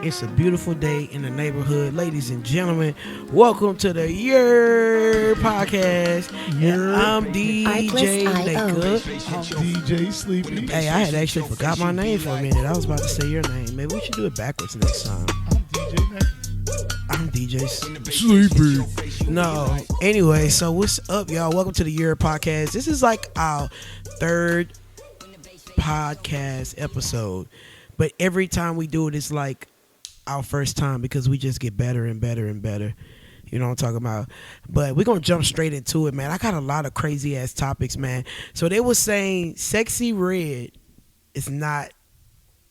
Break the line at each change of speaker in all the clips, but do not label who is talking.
It's a beautiful day in the neighborhood. Ladies and gentlemen, welcome to the Yurrrr podcast. And I'm DJ Nneka.
I'm DJ Sleepy.
Hey, I had actually forgot my name for a minute. I was about to say your name. Maybe we should do it backwards next time.
I'm DJ Nneka.
I'm DJ Sleepy. No. Anyway, so what's up, y'all? Welcome to the Yurrrr podcast. This is like our third podcast episode. But every time we do it, it's like our first time because we just get better and better and better. You know what I'm talking about? But we're going to jump straight into it, man. I got a lot of crazy-ass topics, man. So they were saying Sexy Red is not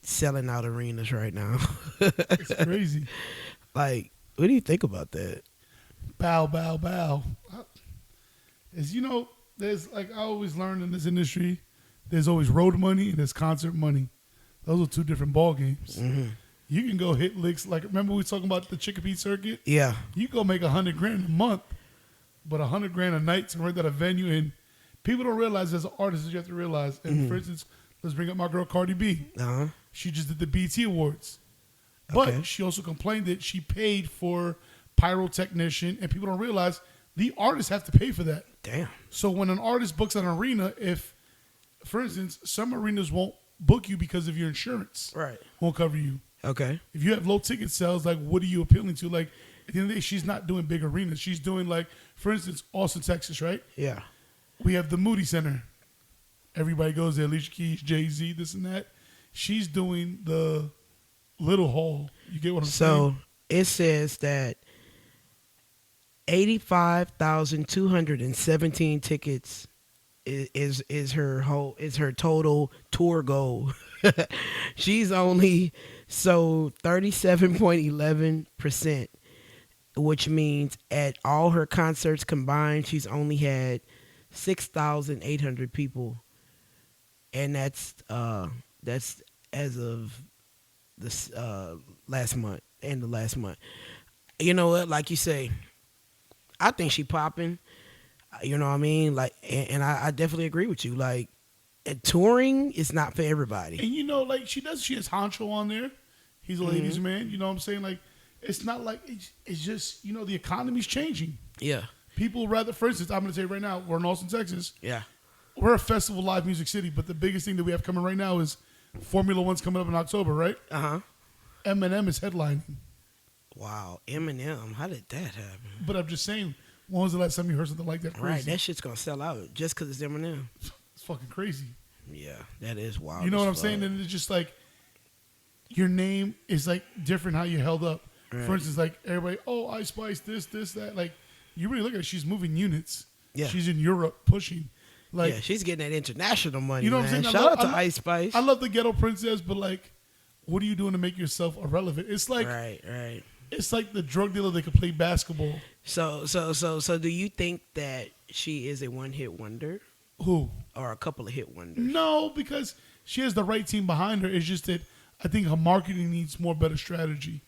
selling out arenas right now.
It's crazy.
Like, what do you think about that?
Bow, bow, bow. As you know, there's like I always learned in this industry, there's always road money and there's concert money. Those are two different ball games.
Mm-hmm.
You can go hit licks. Like, remember we were talking about the Chicopee circuit?
Yeah.
You go make $100,000 a month, but $100,000 a night to rent at a venue. And people don't realize as an artist, you have to realize. And for instance, let's bring up my girl Cardi B.
Uh-huh.
She just did the BET Awards.
Okay.
But she also complained that she paid for pyrotechnician, and people don't realize the artists have to pay for that.
Damn.
So when an artist books an arena, if, for instance, some arenas won't book you because of your insurance.
Right.
Won't cover you.
Okay.
If you have low ticket sales, like, what are you appealing to? Like, at the end of the day, she's not doing big arenas. She's doing, like, for instance, Austin, Texas, right?
Yeah.
We have the Moody Center. Everybody goes there. Alicia Keys, Jay-Z, this and that. She's doing the Little Hall. You get what I'm saying?
So it says that 85,217 tickets is her total tour goal. She's only sold 37.11%, which means at all her concerts combined, she's only had 6,800 people, and that's as of this last month, end of last month. You know what? Like you say, I think she popping. You know what I mean? Like, and I definitely agree with you. Like, touring is not for everybody.
And you know, like she has Honcho on there. He's a ladies' man. You know what I'm saying? Like, it's not like it's just, you know, the economy's changing.
Yeah.
People rather, for instance, I'm going to tell you right now, we're in Austin, Texas.
Yeah.
We're a festival live music city, but the biggest thing that we have coming right now is Formula One's coming up in October, right?
Uh-huh.
Eminem is headlining.
Wow. Eminem. How did that happen?
But I'm just saying, when was the last time you heard something like that? Crazy?
Right. That shit's going to sell out just because it's Eminem.
It's fucking crazy.
Yeah. That is wild.
You know what I'm saying? And it's just like, your name is like different how you held up. Right. For instance, like everybody, oh, Ice Spice, this, that. Like, you really look at it, she's moving units.
Yeah.
She's in Europe pushing. Like,
yeah, she's getting that international money,
you know
man.
what I'm saying?
Shout out to Ice Spice.
I love the Ghetto Princess, but like, what are you doing to make yourself irrelevant? It's like,
right.
It's like the drug dealer that can play basketball.
So do you think that she is a one-hit wonder?
Who?
Or a couple of hit wonders?
No, because she has the right team behind her. It's just that I think her marketing needs more better strategy.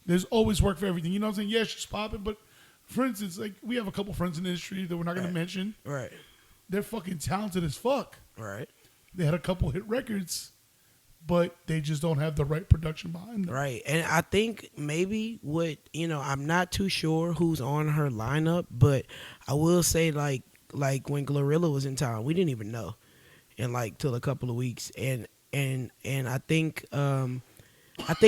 There's always work for everything. You know what I'm saying? Yeah, she's popping, but for instance, like we have a couple friends in the industry that we're not going to mention.
Right.
They're fucking talented as fuck.
Right.
They had a couple hit records, but they just don't have the right production behind them.
Right. And I think maybe I'm not too sure who's on her lineup, but I will say like when Glorilla was in town, we didn't even know, and like till a couple of weeks, and I think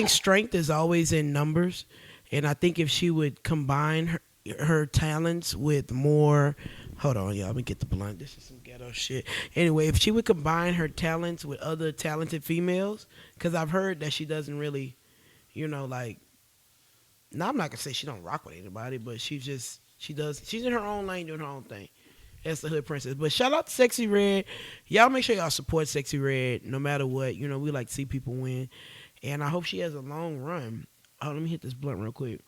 strength is always in numbers, and I think if she would combine her talents with more. Hold on, y'all. Let me get the blunt. This is some ghetto shit. Anyway, if she would combine her talents with other talented females, because I've heard that she doesn't really, like. Now I'm not gonna say she don't rock with anybody, but she's in her own lane doing her own thing. That's the hood princess. But shout out to Sexy Red. Y'all make sure y'all support Sexy Red no matter what. You know, we like to see people win. And I hope she has a long run. Oh, let me hit this blunt real quick.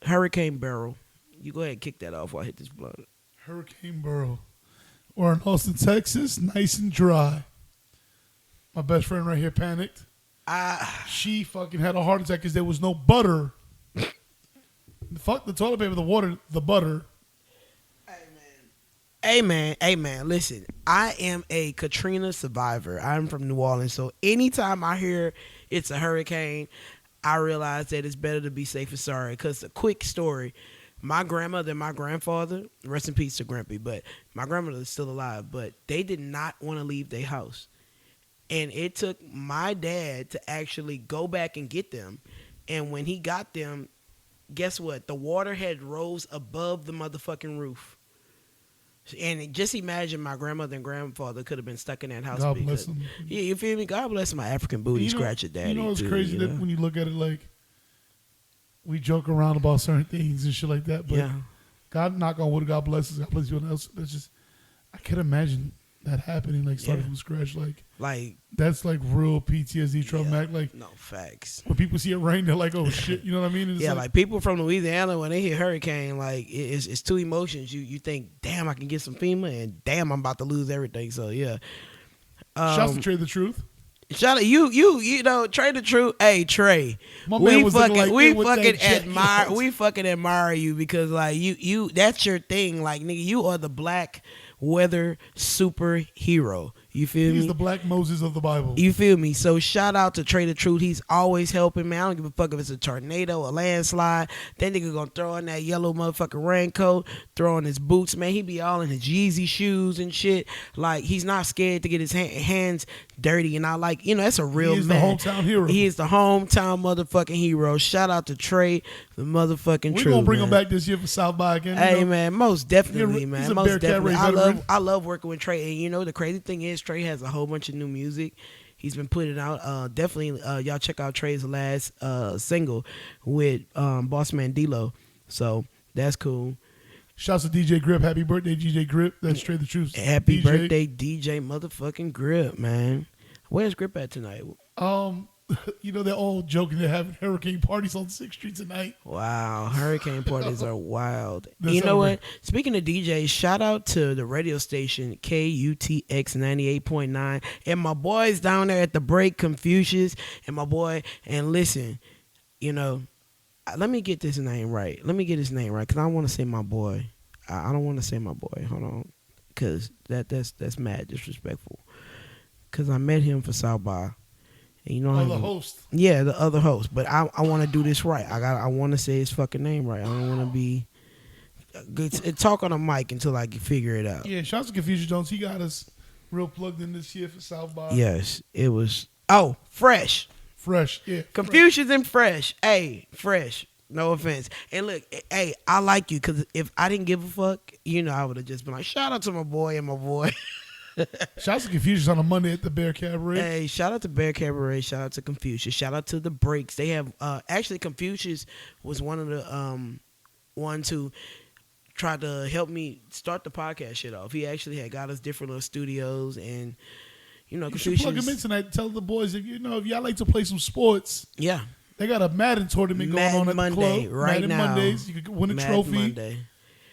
Hurricane Barrel. You go ahead and kick that off while I hit this blunt.
Hurricane Barrel. We're in Austin, Texas, nice and dry. My best friend right here panicked. She fucking had a heart attack because there was no butter. Fuck the toilet paper, the water, the butter.
Hey, man. Hey man, listen. I am a Katrina survivor. I'm from New Orleans, so anytime I hear it's a hurricane, I realize that it's better to be safe than sorry. Cause a quick story, my grandmother and my grandfather, rest in peace to Grampy, but my grandmother is still alive, but they did not want to leave their house. And it took my dad to actually go back and get them. And when he got them, guess what? The water had rose above the motherfucking roof. And just imagine my grandmother and grandfather could have been stuck in that house.
God bless them.
Yeah, you feel me? God bless my African booty scratcher daddy.
You know what's
too,
crazy that when you look at it, like we joke around about certain things and shit like that, but
yeah.
God knock on wood, God bless us, God bless you else. That's just I can't imagine that happening, like starting from scratch. Like that's like real PTSD traumatic. Like
no facts.
when people see it rain, they're like, "Oh shit," you know what I mean? It's
Yeah, like people from Louisiana when they hear hurricane, like it's two emotions. You think, damn, I can get some FEMA, and damn, I'm about to lose everything. So yeah.
Shouts to Trade the Truth.
Shout out you know Trey the Truth. Hey Trey,
My man was looking like
we
that with
fucking
that jet.
admire we fucking admire you because like you that's your thing. Like nigga, you are the black weather superhero. You feel
He's
me?
the Black Moses of the Bible.
You feel me? So shout out to Trey the Truth. He's always helping, man. I don't give a fuck if it's a tornado, a landslide. That nigga gonna throw on that yellow motherfucking raincoat, throw on his boots, man. He be all in his Yeezy shoes and shit. Like he's not scared to get his hands dirty. And I like, you know, that's a real
He is
man.
the hometown hero.
He is the hometown motherfucking hero. Shout out to Trey, the motherfucking Truth.
We're gonna bring
man.
him back this year for South by again.
Hey man, most definitely,
He's
man.
a
Most
Bearcat
definitely.
Ray veteran.
I love working with Trey. And you know the crazy thing is Trey has a whole bunch of new music. He's been putting out. Definitely, y'all check out Trey's last single with Boss Man D-Lo. So that's cool.
Shouts to DJ Grip. Happy birthday, DJ Grip. That's Trade the Truth.
Happy
DJ.
birthday, DJ motherfucking Grip, man. Where's Grip at tonight?
You know they're all joking. They're having hurricane parties on 6th Street tonight.
Wow, hurricane parties are wild.
That's
You know
over.
what? Speaking of DJs, shout out to the radio station KUTX 98.9 and my boys down there at the break, Confucius, and my boy. And listen, you know, let me get this name right. Let me get his name right because I want to say my boy. I don't want to say my boy. Hold on, because that's mad disrespectful. Because I met him for South by. And you know
Oh, the host.
Yeah, the other host. But I want to do this right. I want to say his fucking name right. I don't want to be talk on a mic until I can figure it out.
Yeah, shouts to Confusion Jones. He got us real plugged in this year for South by.
Yes, it was. Fresh.
Fresh. Yeah.
Confucius and Fresh. Hey, Fresh. No offense. And look, hey, I like you because if I didn't give a fuck, you know, I would have just been like, shout out to my boy and my boy.
Shouts to Confusion on a Monday at the Bear Cabaret.
Hey, shout out to Bear Cabaret. Shout out to Confucius. Shout out to the Breaks. They have actually Confucius was one of the ones who tried to help me start the podcast shit off. He actually had got us different little studios and you know
You should plug him in
Confucius.
tonight. Tell the boys if y'all like to play some sports.
Yeah,
They got a Madden tournament going
Madden
on at
Monday
the club.
right
Madden
now.
Mondays. You could win a
Madden
trophy.
Monday.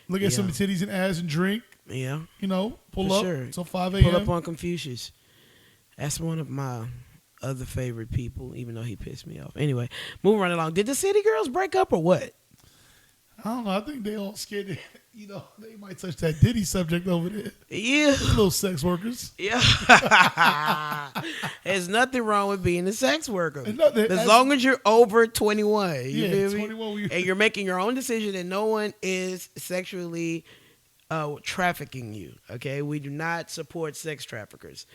Look at some titties and ass and drink.
Yeah,
You know, pull
for
up
sure.
until 5 a.m.
Pull up on Confucius. That's one of my other favorite people, even though he pissed me off. Anyway, moving right along. Did the City Girls break up or what?
I don't know. I think they all scared. They might touch that Diddy subject over there.
Yeah.
Little sex workers.
Yeah. There's nothing wrong with being a sex worker. As long as you're over 21. You
Yeah,
feel me?
21.
And you're making your own decision and no one is sexually trafficking you. Okay? We do not support sex traffickers.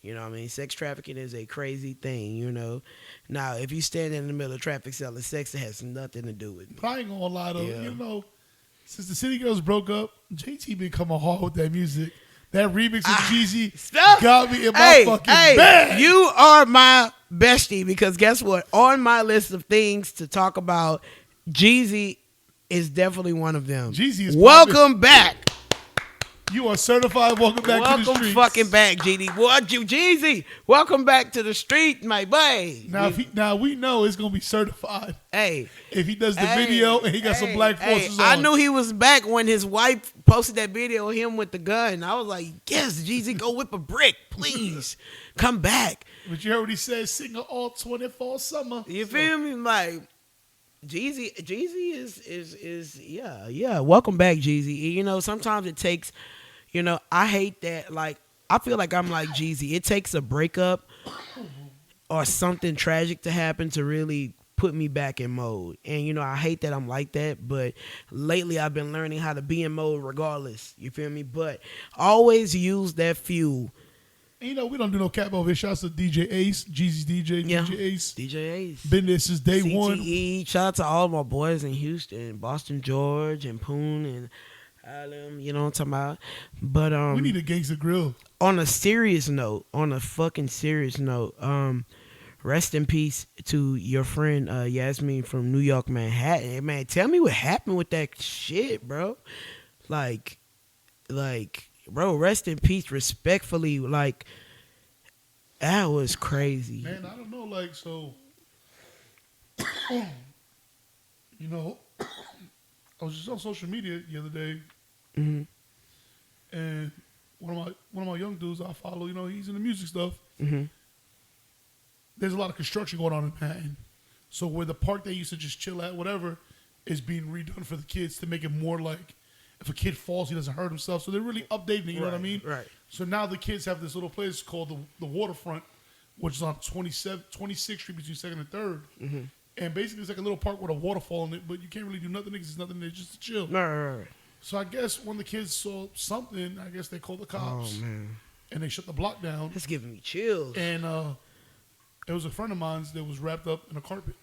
You know what I mean? Sex trafficking is a crazy thing, you know. Now, if you stand in the middle of traffic selling sex, it has nothing to do with me.
But I ain't gonna lie though.
Yeah.
Since the City Girls broke up, JT been coming hard with that music. That remix with Jeezy
Stop.
got me in my fucking bag.
You are my bestie because guess what? On my list of things to talk about, Jeezy is definitely one of them.
Jeezy is
welcome back.
You are certified. Welcome back to the
Welcome
streets.
fucking back, GD. What you, Jeezy? Welcome back to the street, my boy.
Now we know it's gonna be certified.
Hey,
If he does the video and he got some black forces on.
I knew he was back when his wife posted that video of him with the gun. I was like, yes, Jeezy, go whip a brick, please. Come back.
But you heard what he said, singer all 24 summer.
You feel me? Like Jeezy is yeah. Welcome back, Jeezy. You know, sometimes it takes, You know, I hate that. Like, I feel like I'm like Jeezy. It takes a breakup or something tragic to happen to really put me back in mode. And you know, I hate that I'm like that, but lately I've been learning how to be in mode regardless. You feel me? But always use that fuel.
And you know, we don't do no cap over here. Shouts to DJ Ace, Jeezy's DJ,
Yeah.
DJ Ace.
DJ Ace.
Been there since day one.
CTE. Shout out to all my boys in Houston, Boston George and Poon and Alem, you know what I'm talking about? But
We need a gangster grill.
on a serious note, on a fucking serious note, rest in peace to your friend Yasmin from New York, Manhattan. Hey, man, tell me what happened with that shit, bro. Like, bro, rest in peace, respectfully. Like, that was crazy.
Man, I don't know, like, so, you know, I was just on social media the other day,
Hmm.
and one of my young dudes I follow, you know, he's in the music stuff.
Hmm.
There's a lot of construction going on in Manhattan. So where the park they used to just chill at, whatever, is being redone for the kids to make it more like if a kid falls, he doesn't hurt himself. So they're really updating it, you know what I mean?
Right.
So now the kids have this little place called the Waterfront, which is on 26th Street between 2nd and 3rd.
Mm-hmm.
And basically it's like a little park with a waterfall in it, but you can't really do nothing because there's nothing there just to chill.
Right.
So I guess when the kids saw something, I guess they called the cops.
Oh, man.
And they shut the block down.
That's giving me chills.
And it was a friend of mine that was wrapped up in a carpet.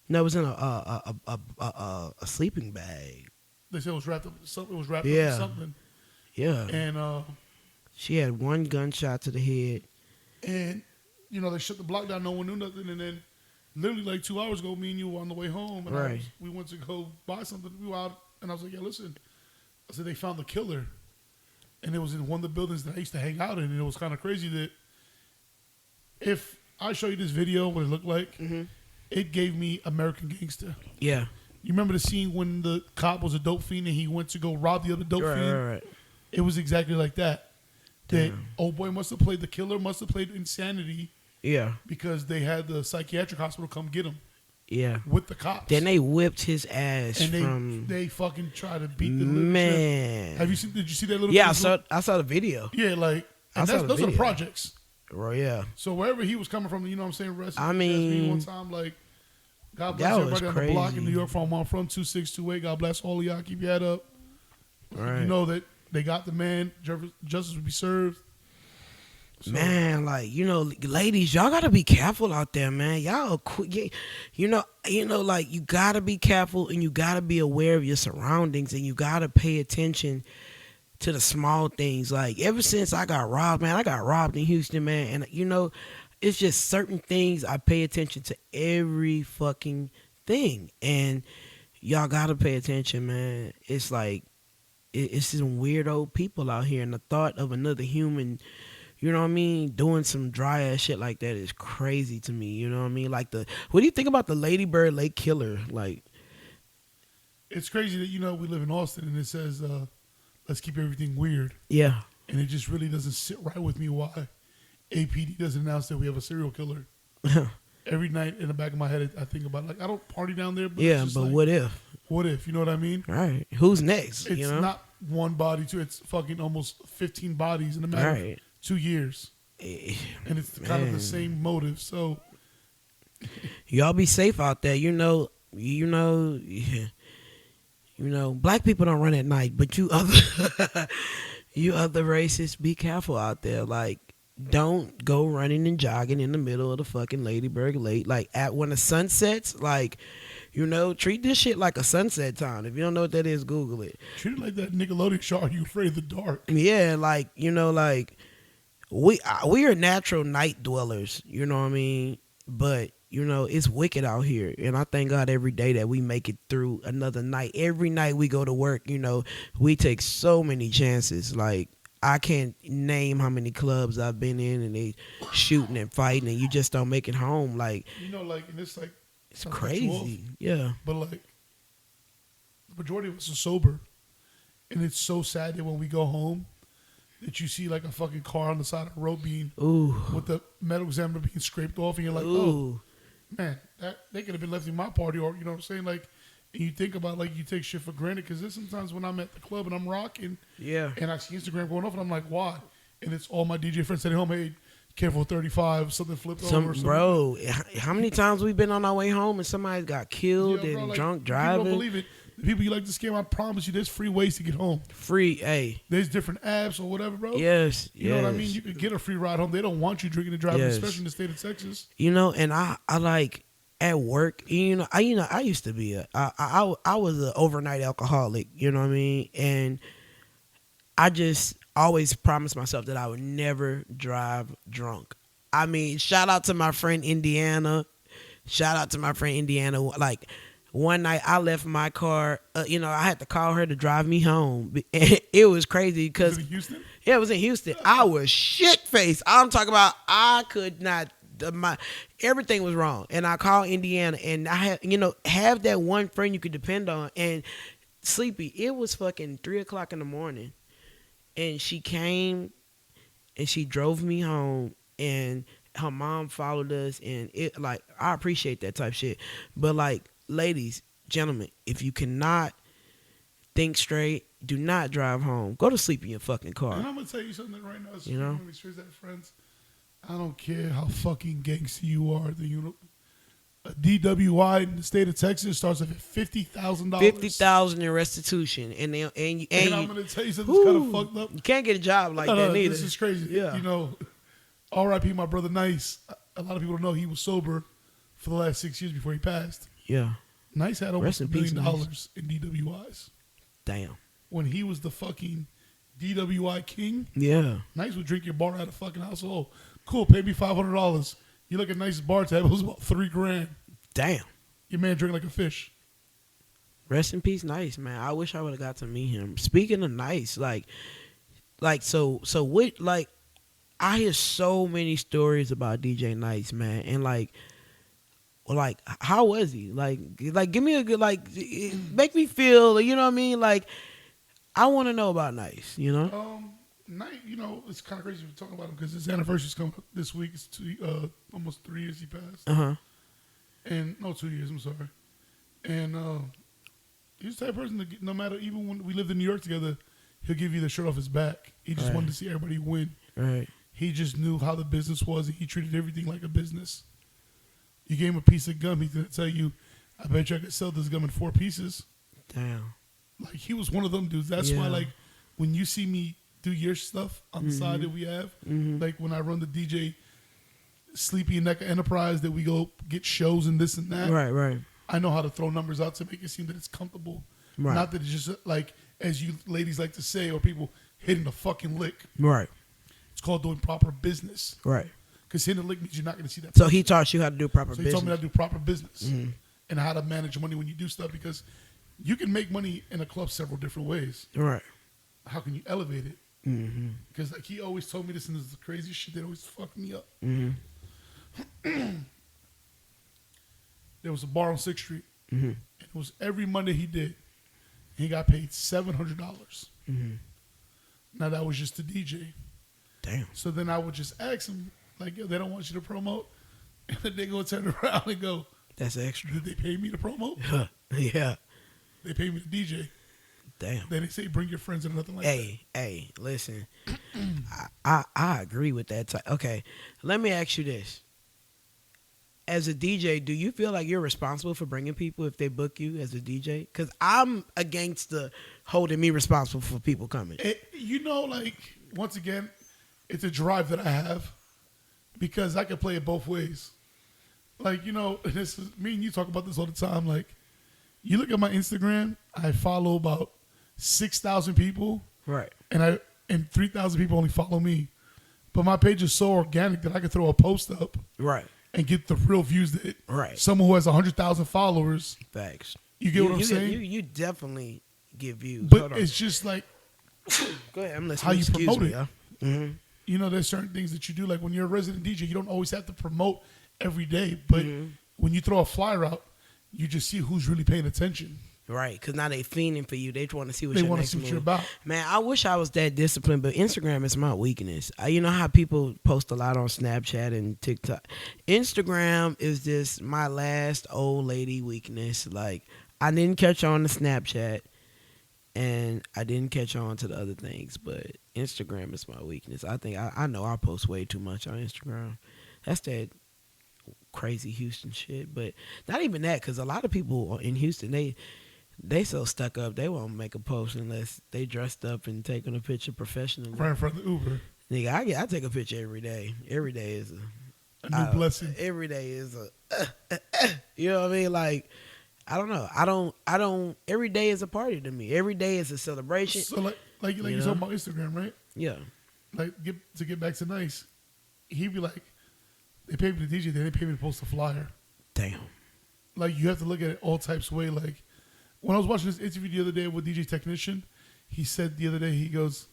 No, it was in a sleeping bag.
They said it was wrapped up. Something was wrapped
Yeah.
up in something.
Yeah.
And
She had one gunshot to the head.
you know they shut the block down. No one knew nothing. And then literally like 2 hours ago, me and you were on the way home, and
Right.
we went to go buy something. We were out, and I was like, "Yeah, listen." I said they found the killer, and it was in one of the buildings that I used to hang out in. And it was kind of crazy that if I show you this video, what it looked like,
Mm-hmm.
it gave me American Gangster.
Yeah.
You remember the scene when the cop was a dope fiend and he went to go rob the other dope fiend?
Right.
It was exactly like that. That
Damn.
old boy must have played the killer, must have played Insanity
Yeah.
because they had the psychiatric hospital come get him
Yeah.
with the cops.
Then they whipped his ass
and
from.
they fucking try to beat the living shit.
Man.
Have you seen? Did you see that little?
Yeah, I saw the video.
Yeah, like
I
and
saw the
those are the
video.
projects.
Bro, yeah.
So wherever he was coming from, you know what I'm saying? Rest.
I
in peace,
mean,
one time, like God bless
that was
everybody on the block in
crazy.
New York from where I'm from 2628. God bless all of y'all. Keep your head up.
Right.
You know that they got the man. Justice will be served. So,
Man, like, you know, ladies, y'all gotta be careful out there, man. Y'all, you know, like, you gotta be careful and you gotta be aware of your surroundings and you gotta pay attention to the small things. Like, ever since I got robbed, man, I got robbed in Houston, man, and you know, it's just certain things I pay attention to every fucking thing, and y'all gotta pay attention, man. It's like, it's some weirdo people out here, and the thought of another human, you know what I mean, doing some dry ass shit like that is crazy to me. You know what I mean? Like what do you think about the Lady Bird Lake killer? Like,
it's crazy that, you know, we live in Austin and it says, let's keep everything weird.
yeah,
And it just really doesn't sit right with me why APD doesn't announce that we have a serial killer. Every night in the back of my head, I think about, like, I don't party down there. But
yeah,
it's just
but
like,
what if?
What if? You know what I mean?
Right? Who's next?
It's
you know?
not one body, too. It's fucking almost 15 bodies in a matter of
Right.
2 years.
Eh,
And it's kind of
Man.
the same motive. So,
Y'all be safe out there. You know, black people don't run at night, but you other, you other races, be careful out there. Like, don't go running and jogging in the middle of the fucking Ladybird Lake. Like, when the sun sets, like, you know, treat this shit like a sunset town. If you don't know what that is, Google it.
treat it like that Nickelodeon show, Are You Afraid of the Dark?
Yeah, like, you know, like, we are natural night dwellers, you know what I mean? But, you know, it's wicked out here. And I thank God every day that we make it through another night. Every night we go to work, you know, we take so many chances. Like, I can't name how many clubs I've been in and they shooting and fighting and you just don't make it home. Like,
You know, like, and it's like,
it's
I'll cut you off,
crazy. Yeah.
but like, the majority of us are sober. And it's so sad that when we go home, that you see like a fucking car on the side of the road being,
Ooh.
with the metal examiner being scraped off, and you're like, oh,
Ooh.
man, they could have been left in my party, or, you know what I'm saying? Like, And you think about like you take shit for granted because there's sometimes when I'm at the club and I'm rocking,
Yeah.
and I see Instagram going off and I'm like, why? And it's all my DJ friends sitting home, hey, careful 35, something flipped over. Or something.
Bro, how many times we been on our way home and somebody got killed
Yeah, bro,
and
like,
drunk
people
driving?
don't believe it. The people you like to scam, I promise you, there's free ways to get home.
Free, hey.
There's different apps or whatever, bro.
Yes,
You know what I mean? You can get a free ride home. They don't want you drinking and driving,
Yes.
especially in the state of Texas.
You know, and I like at work. I used to be I was an overnight alcoholic. You know what I mean? And I just always promised myself that I would never drive drunk. I mean, shout out to my friend Indiana. Like one night I left my car. I had to call her to drive me home. It was crazy because
Was it in Houston?
yeah, it was in Houston. I was shit faced. I'm talking about I could not. Everything was wrong, and I called Indiana, and I had have that one friend you could depend on. And Sleepy, it was fucking 3:00 in the morning, and she came, and she drove me home, and her mom followed us, and it like I appreciate that type shit, but like ladies, gentlemen, if you cannot think straight, do not drive home. Go to sleep in your fucking car.
And I'm gonna tell you something right now.
You know?
Make sure that friends. I don't care how fucking gangster you are. A DWI in the state of Texas starts off at $50,000.
$50,000 in restitution, and
I'm gonna tell you something that's kind of fucked up.
You can't get a job like that neither.
This is crazy.
Yeah.
R.I.P. my brother Nice. A lot of people don't know he was sober for the last 6 years before he passed.
Yeah.
Nice had almost
Rest in
$1 million
peace, Nice.
in DWIs.
Damn.
When he was the fucking DWI king,
Yeah.
Nice would drink your bar at a fucking household. Cool, pay me $500. You look at Nice's bar tab, it was about $3,000.
Damn.
Your man drinking like a fish.
Rest in peace, Nice, man. I wish I would have got to meet him. Speaking of Nice, so what, like, I hear so many stories about DJ Nice, man, and like, how was he? Like, give me a good, make me feel, you know what I mean? Like, I want to know about Nice, you know?
Nice, it's kind of crazy to talk about him because his anniversary's coming up this week. It's almost 3 years he passed.
Uh-huh.
And, no, 2 years, I'm sorry. And he's the type of person that no matter, even when we lived in New York together, he'll give you the shirt off his back. He just wanted to see everybody win.
Right.
He just knew how the business was, and he treated everything like a business. You gave him a piece of gum, he's going to tell you, I bet you I could sell this gum in 4 pieces.
Damn.
Like, he was one of them dudes. That's why, like, when you see me do your stuff on the side that we have, like when I run the DJ Sleepy and Nneka Enterprise, that we go get shows and this and that.
Right.
I know how to throw numbers out to make it seem that it's comfortable.
Right.
Not that it's just like, as you ladies like to say, or people hitting the fucking lick.
Right.
It's called doing proper business.
Right.
Because hitting the lick means you're not going to see that.
So he taught you how to do proper
So he
business.
told me how to do proper business and how to manage money when you do stuff, because you can make money in a club several different ways.
Right.
How can you elevate it?
Mm-hmm.
Because like he always told me this, and this is the craziest shit that always fucked me up.
Mm-hmm.
There was a bar on 6th Street.
Mm-hmm.
And it was every Monday he did. He got paid $700.
Mm-hmm.
Now that was just the DJ.
Damn.
So then I would just ask him, like, yo, they don't want you to promote. And then they go turn around and go,
That's extra.
did they pay me to promote?
Yeah.
They paid me to DJ.
Damn.
Then they say bring your friends and nothing like that.
Hey, listen. I agree with that. Okay, let me ask you this. As a DJ, do you feel like you're responsible for bringing people if they book you as a DJ? Because I'm against the holding me responsible for people coming.
Like, once again, it's a drive that I have because I can play it both ways. Like, this is, me and you talk about this all the time. Like, you look at my Instagram, I follow about 6,000 people.
Right.
And 3,000 people only follow me. But my page is so organic that I can throw a post up.
Right.
And get the real views that
right.
Someone who has 100,000 followers.
Facts.
You get what I'm saying?
You definitely get views.
But it's just like
go ahead. I'm listening.
How you promote it.
Mm-hmm.
There's certain things that you do. Like when you're a resident DJ, you don't always have to promote every day. But when you throw a flyer out, you just see who's really paying attention.
Right, because now they fiending for you. They want to see what
they
your
want to
next
see what
move.
you're about.
Man, I wish I was that disciplined, but Instagram is my weakness. You know how people post a lot on Snapchat and TikTok. Instagram is just my last old lady weakness. Like, I didn't catch on to Snapchat, and I didn't catch on to the other things. But Instagram is my weakness. I think I know I post way too much on Instagram. That's that crazy Houston shit. But not even that, because a lot of people in Houston, they so stuck up, they won't make a post unless they dressed up and taking a picture professionally.
Right in front of the Uber.
Nigga, I take a picture every day. Every day is
A new blessing.
Every day is you know what I mean? Like, I don't know. I don't. Every day is a party to me. Every day is a celebration.
So like you talking about Instagram, right?
Yeah.
Like to get back to Nice, he'd be like, they pay me to DJ, then they pay me to post a flyer.
Damn.
Like you have to look at it all types of way. Like when I was watching this interview the other day with DJ Technician, he said the other day, he goes,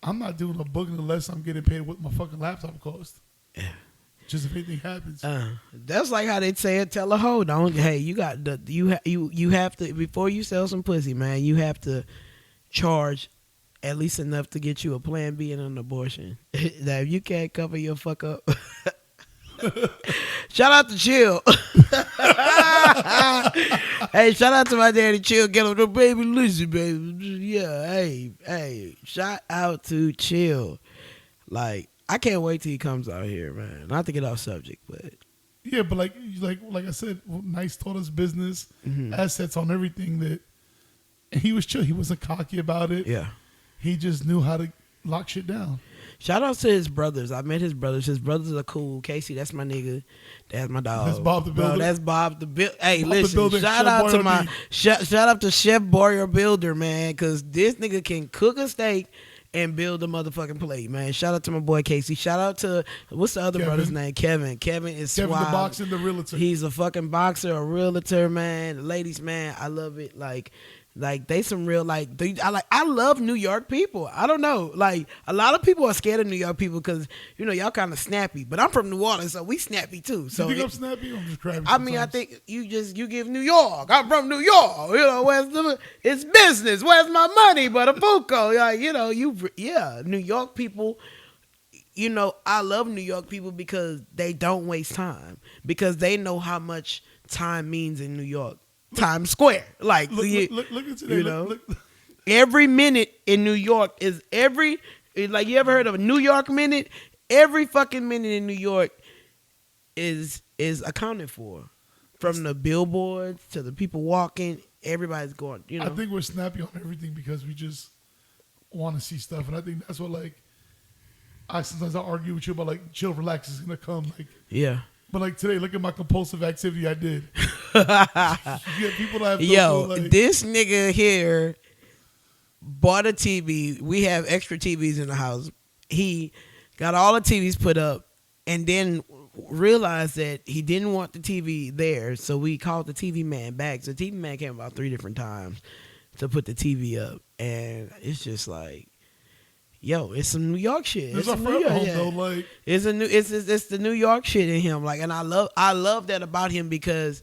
I'm not doing a booking unless I'm getting paid what my fucking laptop cost.
Yeah.
Just if anything happens.
That's like how they say it. Tell a hoe, don't. Hey, you got you have to, before you sell some pussy, man. You have to charge at least enough to get you a plan B and an abortion. Now, if you can't cover your fuck up, shout out to Chill. Hey, shout out to my daddy Chill. Get him the baby, listen, baby. Yeah, hey, shout out to Chill. Like, I can't wait till he comes out here, man. Not to get off subject, but
yeah, but like I said, Nice taught us business, assets on everything that, and he was chill. He wasn't cocky about it.
yeah.
He just knew how to lock shit down.
Shout out to his brothers. I met his brothers. His brothers are cool. Casey, that's my nigga. That's my dog.
That's Bob the Builder.
Bro, that's Bob the Builder. Hey,
Bob the
listen.
Builder,
Shout
Chef
out to
Boyer
my
B.
shout out to Chef Boyer Builder, man, because this nigga can cook a steak and build a motherfucking plate, man. Shout out to my boy Casey. Shout out to, what's the other
Kevin.
brother's name? Kevin. Kevin is
Kevin
suave.
the boxer, the realtor.
He's a fucking boxer, a realtor, man. Ladies, man, I love it. Like they some real, I love New York people. I don't know. Like, a lot of people are scared of New York people because, you know, y'all kind of snappy. But I'm from New Orleans, so we snappy too. So
you think I'm snappy? I'm just crappy.
I mean, I think you give New York. I'm from New York. You know, it's business. Where's my money? But a Fuco. Like, you know, New York people. You know, I love New York people because they don't waste time, because they know how much time means in New York. Times Square. Like,
look at today.
You know, every minute in New York is like, you ever heard of a New York minute? Every fucking minute in New York is accounted for. From the billboards to the people walking, everybody's going, you know.
I think we're snappy on everything because we just want to see stuff. And I think that's what, like, sometimes I argue with you about, like, chill, relax is going to come. Like,
yeah.
But like today, look at my compulsive activity I did. You get people that have
this nigga here bought a TV. We have extra TVs in the house. He got all the TVs put up and then realized that he didn't want the TV there. So we called the TV man back. So the TV man came about 3 different times to put the TV up. And it's just like, yo, it's some New York shit.
It's a friend home though, like
it's the New York shit in him. Like, and I love that about him because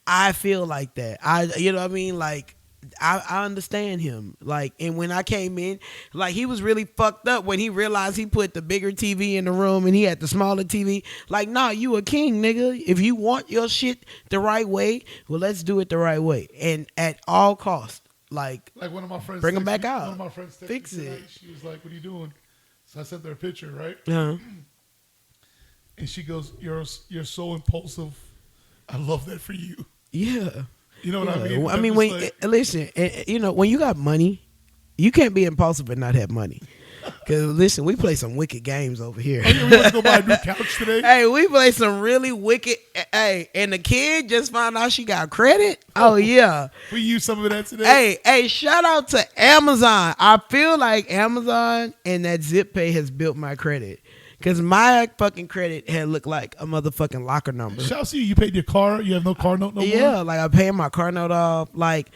I feel like that. You know what I mean? Like, I understand him. Like, and when I came in, like, he was really fucked up when he realized he put the bigger TV in the room and he had the smaller TV. Like, nah, you a king, nigga. If you want your shit the right way, well, let's do it the right way and at all costs. Like
one of my friends,
bring them back out.
One of my friends
fix it.
Tonight. She was like, "What are you doing?" So I sent her a picture, right?
Uh-huh.
And she goes, "You're so impulsive. I love that for you."
Yeah.
You know what I mean?
I mean, when listen, you know, when you got money, you can't be impulsive and not have money. Cause listen, we play some wicked games over here.
Oh, yeah, we want to go buy a new couch today.
Hey, we play some really wicked. Hey, and the kid just found out she got credit. Oh yeah,
we used some of that today.
Hey, shout out to Amazon. I feel like Amazon and that Zip Pay has built my credit. Cause my fucking credit had looked like a motherfucking locker number.
Shout out to you. You paid your car. You have no car note no more.
Yeah, like I'm paying my car note off. Like,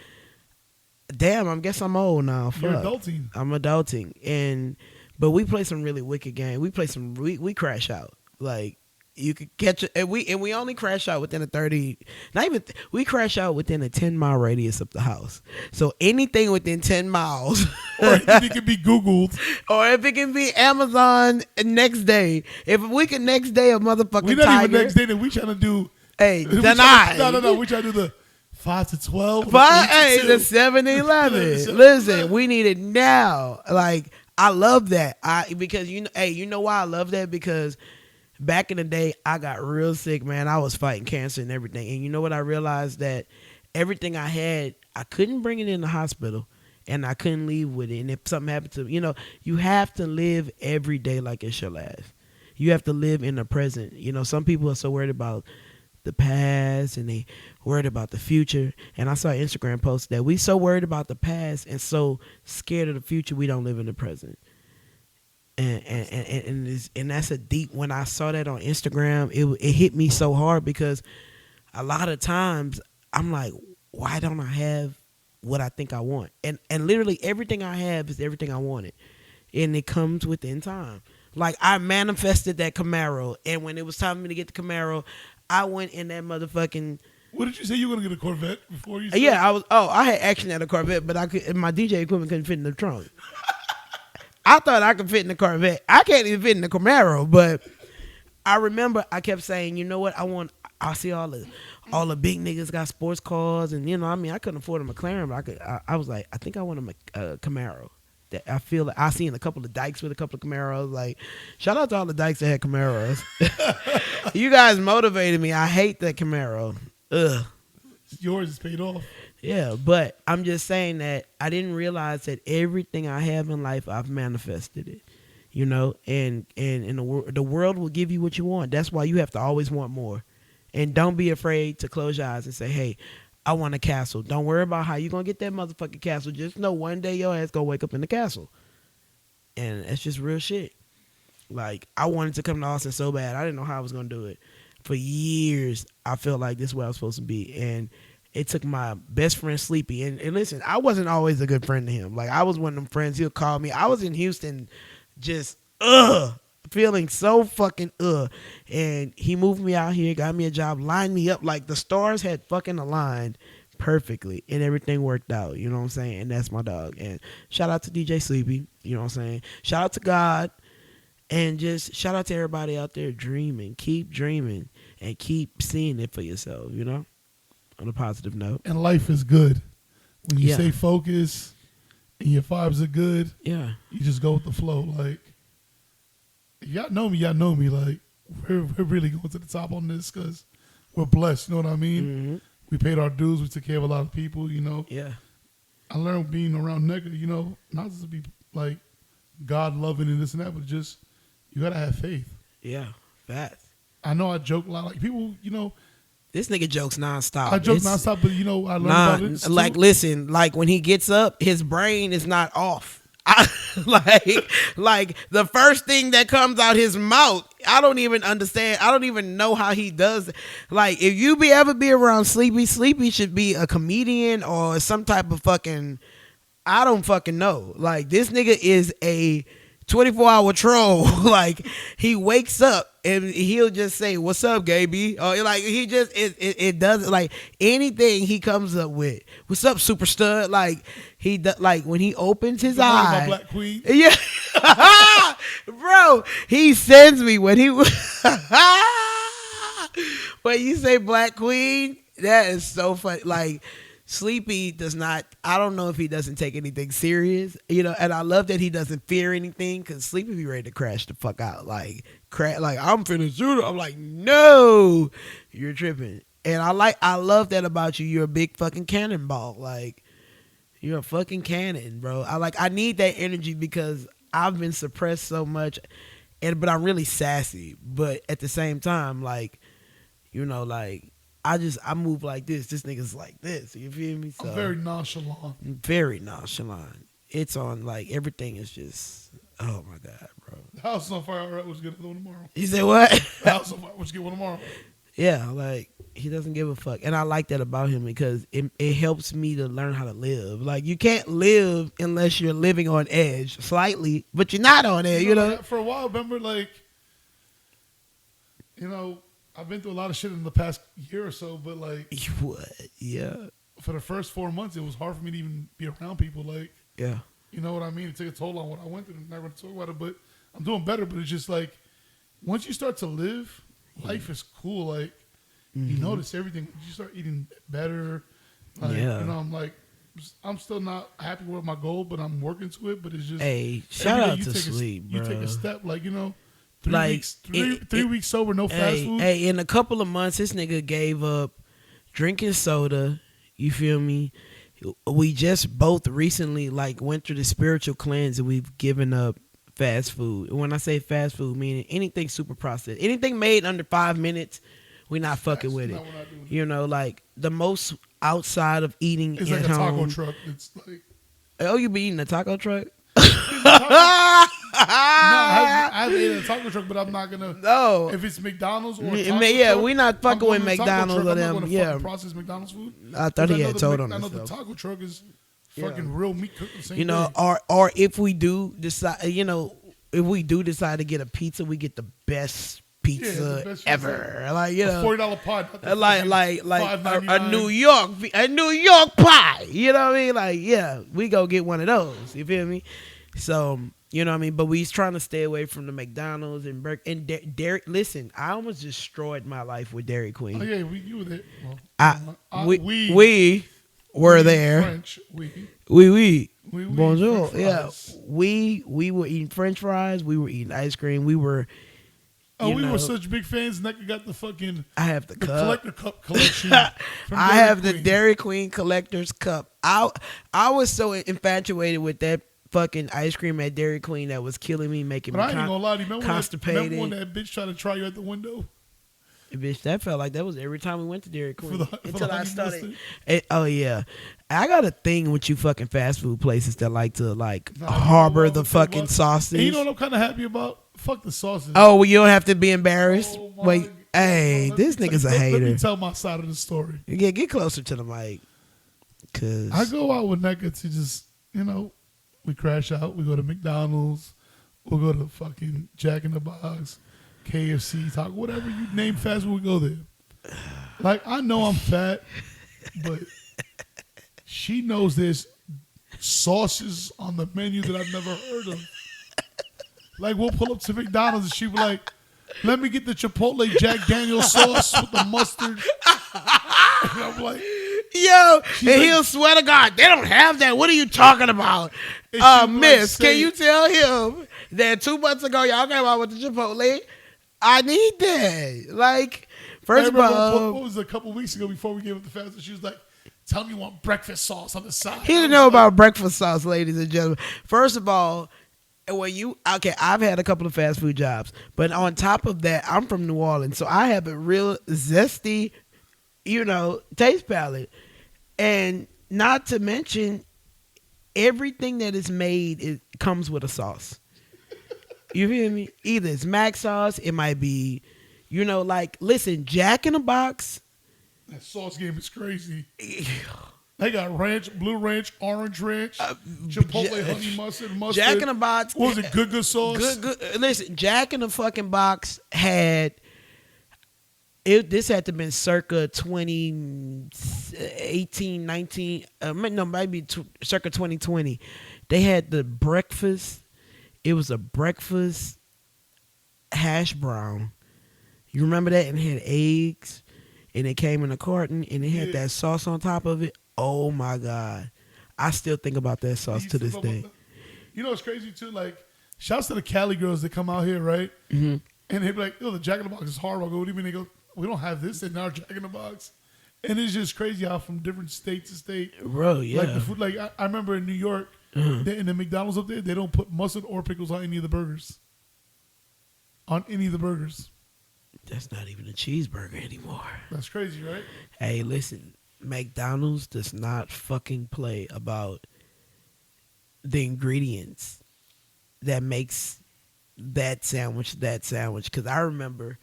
damn, I guess I'm old now. Fuck.
You're adulting.
I'm adulting, but we play some really wicked games. We play some. We crash out. Like, you could catch it, and we only crash out within a 30. Not even we crash out within a 10-mile radius of the house. So anything within 10 miles,
or if it can be Googled,
or if it can be Amazon next day. If we can next day a motherfucking
we not
tiger.
even next day. That we trying to do.
Hey, denied.
No. We trying to do the 5 to 12.
But
8
hey,
to
the
2.
7-Eleven.
7-Eleven.
Listen, we need it now. Like I love that. Because you know why I love that? Because back in the day, I got real sick, man. I was fighting cancer and everything. And you know what? I realized that everything I had, I couldn't bring it in the hospital, and I couldn't leave with it. And if something happened to me, you have to live every day like it's your last. You have to live in the present. Some people are so worried about the past and they worried about the future. And I saw an Instagram post that we so worried about the past and so scared of the future we don't live in the present. And that's a deep. When I saw that on Instagram, it hit me so hard because a lot of times I'm like, why don't I have what I think I want? And literally everything I have is everything I wanted, and it comes within time. Like I manifested that Camaro, and when it was time for me to get the Camaro, I went in that motherfucking.
What did you say you were gonna get a Corvette before you? Said?
Yeah, I was. Oh, I had action at a Corvette, but my DJ equipment couldn't fit in the trunk. I thought I could fit in the Corvette. I can't even fit in the Camaro, but I remember I kept saying, you know what, I see all the big niggas got sports cars, and I couldn't afford a McLaren, but I was like, I think I want a Camaro. That I feel like I seen a couple of dykes with a couple of Camaros. Like, shout out to all the dykes that had Camaros. You guys motivated me. I hate that Camaro. Ugh.
Yours is paid off.
Yeah, but I'm just saying that I didn't realize that everything I have in life, I've manifested it. And in the world will give you what you want. That's why you have to always want more. And don't be afraid to close your eyes and say, hey, I want a castle. Don't worry about how you're going to get that motherfucking castle. Just know one day your ass going to wake up in the castle. And that's just real shit. Like, I wanted to come to Austin so bad. I didn't know how I was going to do it. For years, I felt like this is where I was supposed to be. And it took my best friend Sleepy. And listen, I wasn't always a good friend to him. Like, I was one of them friends. He'll call me. I was in Houston just, feeling so fucking and he moved me out here, got me a job, lined me up like the stars had fucking aligned perfectly, and everything worked out. You know what I'm saying? And that's my dog. And shout out to DJ Sleepy. You know what I'm saying? Shout out to God, and just shout out to everybody out there dreaming. Keep dreaming and keep seeing it for yourself. On a positive note.
And life is good when you stay focused and your vibes are good.
Yeah,
you just go with the flow. Like, y'all know me. Like, we're really going to the top on this because we're blessed. You know what I mean?
Mm-hmm.
We paid our dues. We took care of a lot of people.
Yeah.
I learned being around Nneka. Not just to be like God loving and this and that, but just you gotta have faith.
Yeah, facts.
I know I joke a lot. Like people,
This nigga jokes nonstop.
I joke nonstop, but I learned about it.
Like, listen, like when he gets up, his brain is not off. Like the first thing that comes out his mouth, I don't even understand. I don't even know how he does it. Like, if you ever be around Sleepy should be a comedian or some type of fucking, I don't fucking know. Like, this nigga is a 24-hour troll. Like, he wakes up and he'll just say, "What's up, Gaby?" Or like, he just it does, like, anything he comes up with. "What's up, super stud?" Like, he like when he opens his eye.
Black Queen.
Yeah, bro, he sends me when he when you say Black Queen. That is so funny. Like, Sleepy does not, I don't know if he doesn't take anything serious, and I love that he doesn't fear anything, because Sleepy be ready to crash the fuck out. Like, I'm finna shoot her. I'm like, no, you're tripping. And I love that about you. You're a big fucking cannonball. Like, you're a fucking cannon, bro. I need that energy because I've been suppressed so much, but I'm really sassy. But at the same time, like, like, I move like this. This nigga's like this. You feel me? So
I'm very nonchalant.
Very nonchalant. It's on, like, everything is just, oh my God, bro.
The house is on fire. All right, let's get another one tomorrow.
You say what?
The house is on fire. Let's get one tomorrow.
Yeah, like, he doesn't give a fuck. And I like that about him because it helps me to learn how to live. Like, you can't live unless you're living on edge slightly, but you're not on edge,
For a while, remember, like, I've been through a lot of shit in the past year or so, but like,
what? Yeah.
For the first 4 months, it was hard for me to even be around people. Like,
yeah,
you know what I mean? It took a toll on what I went through. I'm not going to talk about it, but I'm doing better. But it's just like, once you start to live, life is cool. Like, you notice everything. You start eating better. Like,
Yeah.
I'm like, I'm still not happy with my goal, but I'm working to it. But it's just
Hey, shout
every day
out to sleep,
you take a
bro.
step. Like, three
Like
weeks, three weeks sober, no fast food.
hey, in a couple of months, this nigga gave up drinking soda. You feel me? We just both recently like went through the spiritual cleanse, and we've given up fast food. And when I say fast food, meaning anything super processed, anything made under 5 minutes, we not fucking
That's
with it.
not what I do.
Like the most outside of eating
It's
at
like a taco
home.
truck. It's like
Oh, you be eating a taco truck?
No, I haven't eaten a taco truck, but I'm not gonna.
No.
If it's McDonald's or
Yeah,
truck,
we not
I'm
fucking
going
with
to the taco
McDonald's
truck.
or
I'm not
them.
going to
Yeah,
fucking process McDonald's food.
I thought he had told on
I know the
himself.
taco truck is
Yeah.
fucking real meat cooked the same day.
Or if we do decide, to get a pizza, we get the best pizza
the best
ever.
pizza.
Like
A $40 pod.
a New York pie. You know what I mean? Like, yeah, we go get one of those. You feel me? So, you know what I mean? But we's trying to stay away from the McDonald's and Dairy. Listen, I almost destroyed my life with Dairy Queen.
Oh yeah, you were there. Well,
We were there.
French.
Oui.
We
Bonjour.
French
Yeah.
fries.
We were eating French fries. We were eating ice cream. We were.
We were such big fans. Nneka got the fucking.
I have the cup.
Collector cup collection. From
I
Dairy
have the
Queen.
Dairy Queen collector's cup. I was so infatuated with that fucking ice cream at Dairy Queen that was killing me, making
But
me
I ain't gonna lie to you.
constipated.
Remember when that bitch tried to try you at the window?
Bitch, that felt like that was every time we went to Dairy Queen
For
until
the
I
honey
started.
mustard?
Oh yeah, I got a thing with you fucking fast food places that like to
Nah,
harbor
you know
the
what?
fucking sausage.
And you know what I'm kind of happy about? Fuck the sausage.
Oh, well, you don't have to be embarrassed.
Oh, my
Wait,
God.
hey,
Let
this
me
nigga's a
let
hater.
me tell my side of the story.
Yeah, get closer to the mic, cause
I go out with Nneka to just, we crash out. We go to McDonald's. We'll go to fucking Jack in the Box, KFC, Taco, whatever you name fast food, we go there. Like, I know I'm fat, but she knows there's sauces on the menu that I've never heard of. Like, we'll pull up to McDonald's and she'll be like, let me get the Chipotle Jack Daniel's sauce with the mustard. And I'm like,
yo, and
like-
he'll swear to God, they don't have that. What are you talking about?
And she be
Miss,
like,
can you tell him that 2 months ago y'all came out with the Chipotle? I need that. Like, first of all,
what was it, a couple weeks ago before we gave up the fast food? She was like, tell me you want breakfast sauce on the side.
he didn't know about breakfast sauce, ladies and gentlemen. First of all, I've had a couple of fast food jobs, but on top of that, I'm from New Orleans, so I have a real zesty, taste palette, and not to mention everything that is made comes with a sauce. You feel me? Either it's mac sauce, it might be, listen, Jack in the Box.
That sauce game is crazy. They got ranch, blue ranch, orange ranch, Chipotle honey mustard.
Jack in the Box.
What was it? Good sauce.
Good. Listen, Jack in the fucking Box had. This had to have been circa 2018, 19. No, maybe circa 2020. They had the breakfast. It was a breakfast hash brown. You remember that? And it had eggs. And it came in a carton. And it had that sauce on top of it. Oh, my God. I still think about that sauce to this day.
You know what's crazy, too? Like, shouts to the Cali girls that come out here, right?
Mm-hmm.
And they be like, the Jack in the Box is horrible. I go, what do you mean? They go, we don't have this in our Jack in the Box. And it's just crazy how from different state to state.
Bro, yeah.
Like, the food, like I remember in New York, in the McDonald's up there, they don't put mustard or pickles on any of the burgers. On any of the burgers.
That's not even a cheeseburger anymore.
That's crazy, right?
Hey, listen. McDonald's does not fucking play about the ingredients that makes that sandwich. Because I remember,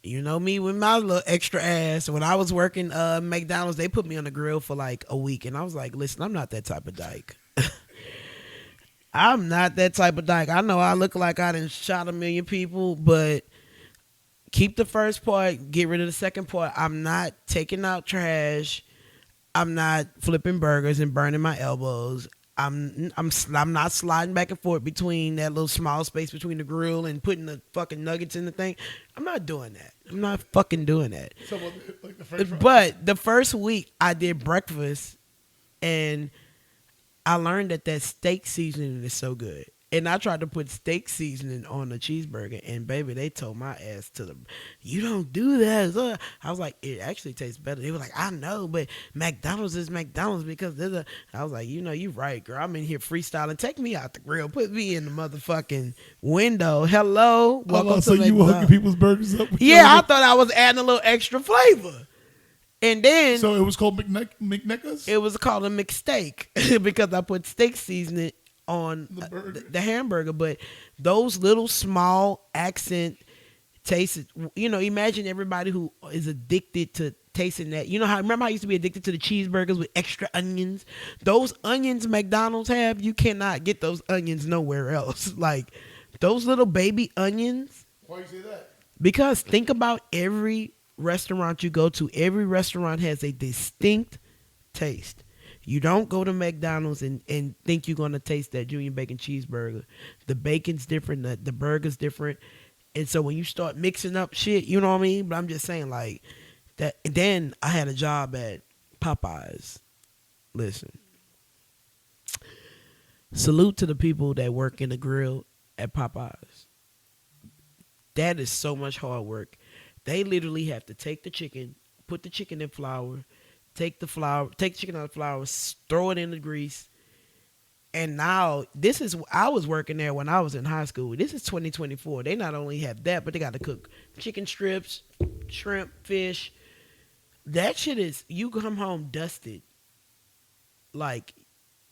me with my little extra ass, when I was working McDonald's, they put me on the grill for like a week. And I was like, listen, I'm not that type of dyke. I'm not that type of dyke. I know I look like I done shot a million people, but keep the first part, get rid of the second part. I'm not taking out trash. I'm not flipping burgers and burning my elbows. I'm not sliding back and forth between that little small space between the grill and putting the fucking nuggets in the thing. I'm not doing that. I'm not fucking doing that.
So like the French fries.
But the first week I did breakfast, and I learned that steak seasoning is so good. And I tried to put steak seasoning on a cheeseburger, and baby, they told my ass to the, you don't do that. I was like, it actually tastes better. They were like, I know, but McDonald's is McDonald's because there's a. I was like, you right, girl. I'm in here freestyling. Take me out the grill. Put me in the motherfucking window. Hello, welcome
So
to
you were hooking
McDonald's.
people's burgers up?
Yeah, I thought I was adding a little extra flavor, and then
So it was called McNecka's?
it was called a McSteak because I put steak seasoning on
The burger.
the hamburger. But those little small accent tastes, imagine everybody who is addicted to tasting that. You know how, remember how I used to be addicted to the cheeseburgers with extra onions? Those onions McDonald's have, you cannot get those onions nowhere else. Like those little baby onions.
Why you say that?
Because think about every restaurant you go to. Every restaurant has a distinct taste. You don't go to McDonald's and think you're going to taste that junior bacon cheeseburger. The bacon's different. The burger's different. And so when you start mixing up shit, you know what I mean? But I'm just saying like that. Then I had a job at Popeyes. Listen. Salute to the people that work in the grill at Popeyes. That is so much hard work. They literally have to take the chicken, put the chicken in flour, take the chicken out of the flour, throw it in the grease. And now I was working there when I was in high school. This is 2024. They not only have that, but they got to cook chicken strips, shrimp, fish. That shit is, you come home dusted. Like,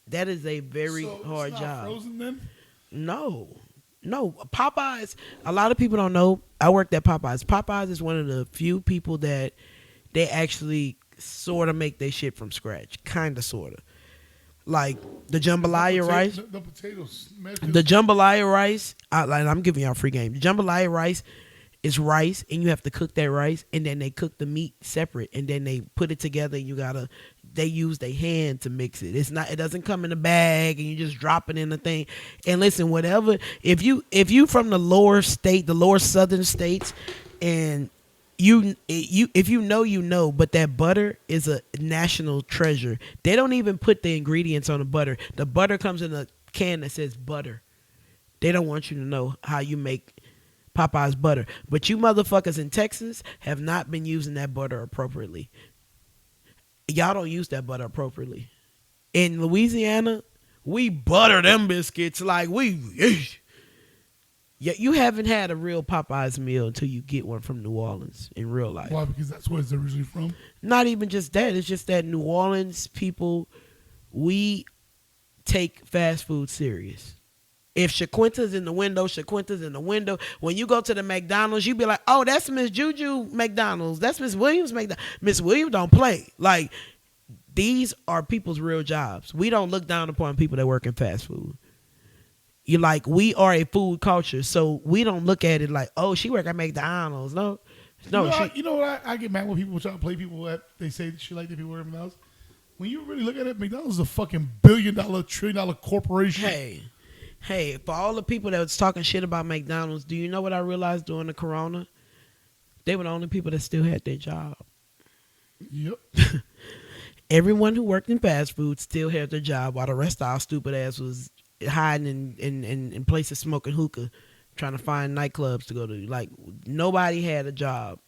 that is a very hard
it's not
job.
Frozen then?
No, Popeyes, a lot of people don't know. I worked at Popeyes. Popeyes is one of the few people that they actually sort of make their shit from scratch. Kind of, sort of. Like the jambalaya rice.
The potatoes.
The jambalaya rice, I'm giving y'all free game. The jambalaya rice is rice, and you have to cook that rice, and then they cook the meat separate, and then they put it together, and they use their hand to mix it. It doesn't come in a bag, and you just drop it in the thing. And listen, whatever, if you from the lower southern states, and if you know, but that butter is a national treasure. They don't even put the ingredients on the butter. The butter comes in a can that says butter. They don't want you to know how you make Popeye's butter. But you motherfuckers in Texas have not been using that butter appropriately. Y'all don't use that butter appropriately. In Louisiana, we butter them biscuits like yeah, you haven't had a real Popeyes meal until you get one from New Orleans in real life.
Why? Because that's where it's originally from?
Not even just that. It's just that New Orleans people, we take fast food serious. If Shaquinta's in the window, Shaquinta's in the window. When you go to the McDonald's, you be like, oh, that's Miss Juju McDonald's. That's Miss Williams McDonald's. Miss Williams don't play. Like, these are people's real jobs. We don't look down upon people that work in fast food. We are a food culture, so we don't look at it like, oh, she work at McDonald's. No.
You know what? I get mad when people try to play people that they say shit like that people work at McDonald's. When you really look at it, McDonald's is a fucking $1 billion, $1 trillion corporation.
Hey, for all the people that was talking shit about McDonald's, do you know what I realized during the corona? They were the only people that still had their job.
Yep.
Everyone who worked in fast food still had their job while the rest of our stupid ass was hiding in places smoking hookah, trying to find nightclubs to go to. Like, nobody had a job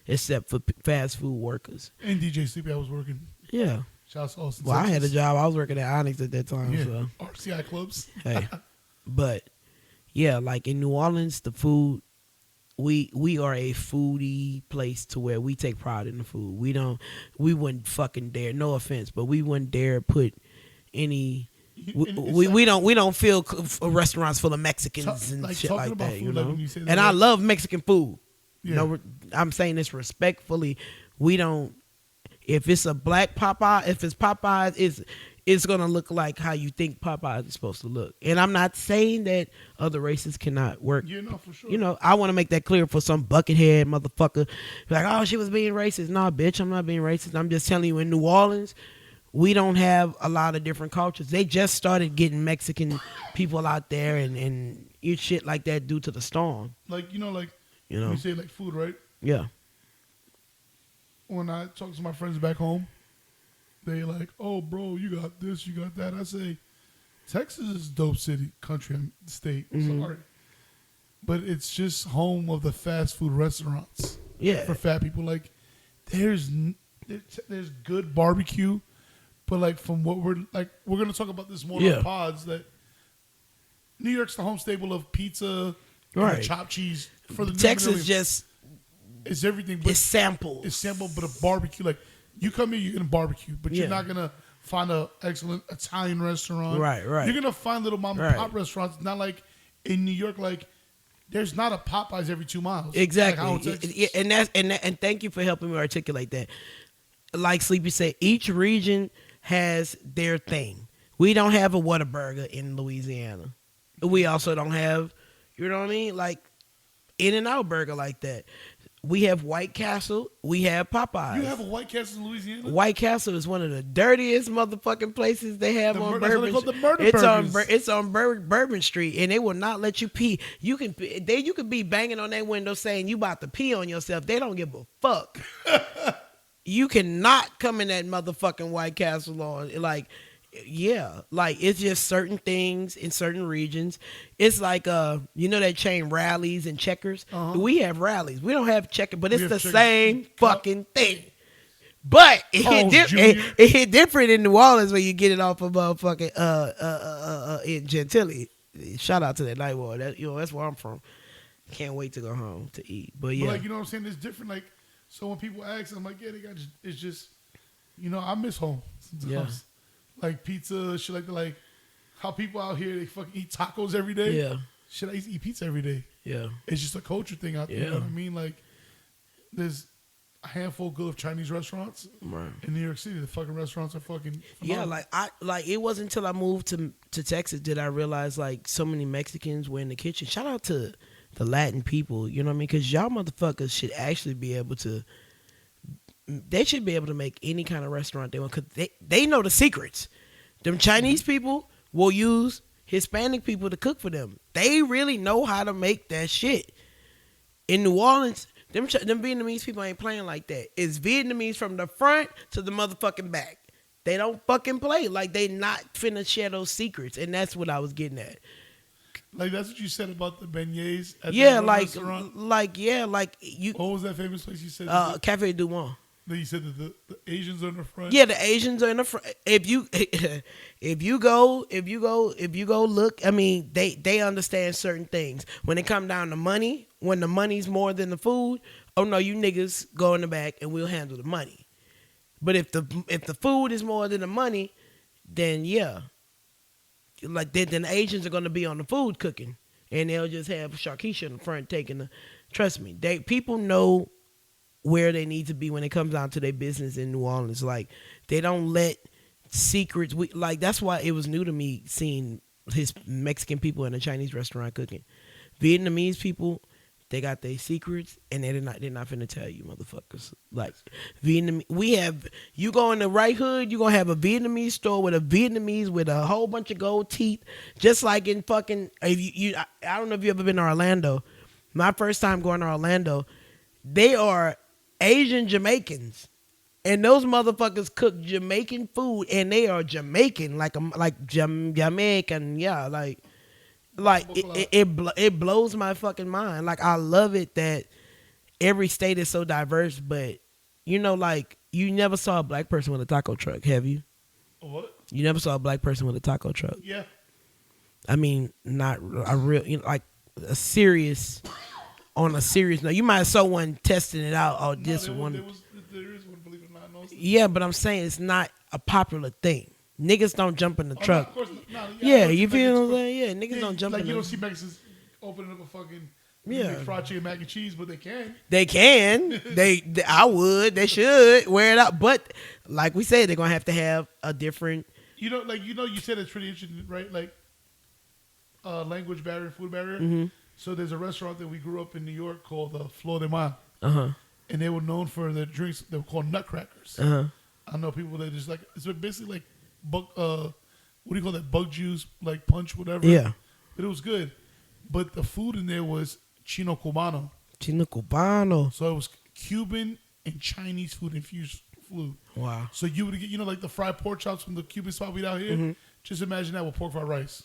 except for fast food workers.
And DJ Sleepy, I was working.
Yeah.
Shouts to Austin,
Well,
Texas.
I had a job. I was working at Onyx at that time.
Yeah.
So.
RCI clubs.
Hey. But, yeah, like in New Orleans, the food, we are a foodie place to where we take pride in the food. We wouldn't fucking dare, no offense, but we wouldn't dare put any... We don't fill restaurants full of Mexicans and
like
shit
talking
like
about
that,
food,
you
like
know.
when you say that,
And I
like-
love Mexican food.
Yeah.
No, I'm saying this respectfully. We don't. If it's a black Popeye, if it's Popeyes, it's gonna look like how you think Popeyes is supposed to look. And I'm not saying that other races cannot work.
Yeah, no, for sure.
You know, I want to make that clear for some buckethead motherfucker. Like, oh, she was being racist. Nah, bitch, I'm not being racist. I'm just telling you, in New Orleans, we don't have a lot of different cultures. They just started getting Mexican people out there and shit like that due to the storm.
Like, you know,
You know?
you say like food, right?
Yeah.
when I talk to my friends back home, they like, oh, bro, you got this, you got that. I say, Texas is a dope city, country, and state. Sorry. But it's just home of the fast food restaurants.
Yeah.
For fat people. Like, there's good barbecue, but like from what we're going to talk about this more on pods, that New York's the home stable of pizza, and chopped cheese. For the
Texas just...
It's everything. But
it's samples.
It's sample, but a barbecue. Like, you come here, you're going to barbecue, but you're not going to find an excellent Italian restaurant.
Right.
You're going to find little mom and pop restaurants. Not like in New York, like, there's not a Popeyes every 2 miles.
Exactly. And thank you for helping me articulate that. Like Sleepy said, each region has their thing. We don't have a Whataburger in Louisiana. We also don't have, you know what I mean? Like, In-N-Out Burger like that. We have White Castle. We have Popeyes.
You have a White Castle in Louisiana?
White Castle is one of the dirtiest motherfucking places they have on Bourbon.
That's what they call the murder
it's on Bourbon Street, and they will not let you pee. You can be banging on their window saying you about to pee on yourself. They don't give a fuck. You cannot come in that motherfucking White Castle on like it's just certain things in certain regions. It's like you know that chain Rallies and Checkers. We have Rallies. We don't have Checkers, but it's the same fucking thing. But it hit different in New Orleans when you get it off of motherfucking in Gentilly. Shout out to that night war. That's where I'm from. Can't wait to go home to eat. But
like, you know what I'm saying? It's different. Like, so when people ask, I'm like, they got it's just, I miss home sometimes. Yeah. Like pizza, shit like that. Like how people out here, they fucking eat tacos every day.
Yeah.
Shit, I used to eat pizza every day.
Yeah.
It's just a culture thing out there. You know what I mean? Like, there's a handful good of Chinese restaurants in New York City. The fucking restaurants are fucking phenomenal.
Yeah, it wasn't until I moved to Texas did I realize like so many Mexicans were in the kitchen. Shout out to the Latin people, you know what I mean? Because y'all motherfuckers should actually be able to. They should be able to make any kind of restaurant they want because they know the secrets. Them Chinese people will use Hispanic people to cook for them. They really know how to make that shit. In New Orleans, them Vietnamese people ain't playing like that. It's Vietnamese from the front to the motherfucking back. They don't fucking play. Like, they not finna share those secrets. And that's what I was getting at.
Like, that's what you said about the beignets at
the
restaurant?
Like
you. What was that famous place you said?
Cafe Du Monde.
Then you said that the Asians are in the front.
Yeah, the Asians are in the front. If you go look, I mean, they understand certain things. When it come down to money, when the money's more than the food, oh no, you niggas go in the back and we'll handle the money. But if the food is more than the money, then yeah, like then the Asians are gonna be on the food cooking, and they'll just have Sharkeisha in the front taking the. Trust me, people know where they need to be when it comes down to their business in New Orleans. Like, they don't let secrets. That's why it was new to me seeing his Mexican people in a Chinese restaurant cooking. Vietnamese people, they got their secrets, and they're not finna tell you, motherfuckers. Like, you go in the right hood, you gonna have a Vietnamese store with a Vietnamese with a whole bunch of gold teeth, just like in fucking. I don't know if you ever been to Orlando. My first time going to Orlando, they are Asian Jamaicans, and those motherfuckers cook Jamaican food, and they are Jamaican, Jamaican, yeah, like it blows my fucking mind. Like, I love it that every state is so diverse, but like, you never saw a black person with a taco truck, have you?
What?
You never saw a black person with a taco truck?
Yeah.
I mean, not a real, like a serious. On a serious note, you might have saw one testing it out. Oh, this one.
There is one, believe it or not.
Yeah, but I'm saying it's not a popular thing. Niggas don't jump in the truck.
Of course not.
Yeah, you feel what I'm saying? Yeah, niggas don't jump in the truck.
Like, you don't see Mexicans opening up a fucking fried chicken mac and cheese, but they can.
They can. I would. They should wear it out. But like we said, they're going to have a different.
You said it's pretty interesting, right? Like, language barrier, food barrier.
Mm-hmm.
So there's a restaurant that we grew up in New York called Flor de Mar.
Uh-huh.
And they were known for their drinks. They were called nutcrackers.
Uh-huh.
I know people that just like, it's basically like what do you call that? Bug juice, like punch, whatever.
Yeah.
But it was good. But the food in there was chino cubano.
Chino cubano.
So it was Cuban and Chinese food infused food.
Wow.
So you would get, like the fried pork chops from the Cuban spot we out here.
Mm-hmm.
Just imagine that with pork fried rice.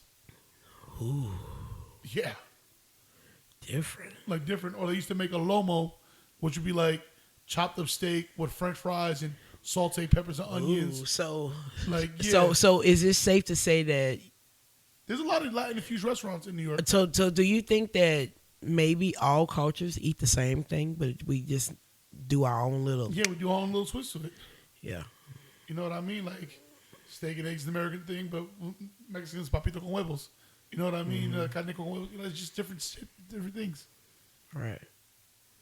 Ooh,
Yeah,
different.
like different. Or they used to make a lomo, which would be like chopped up steak with French fries and sauteed peppers and onions.
Ooh, so
Like
so is it safe to say that?
there's a lot of Latin infused restaurants in New York.
So do you think that maybe all cultures eat the same thing, but we just do our own little?
Yeah, we do our own little twist to it.
Yeah.
You know what I mean? Like steak and eggs is the American thing, but Mexicans papito con huevos. You know what I mean? Carne con huevos. It's just different things.
Right.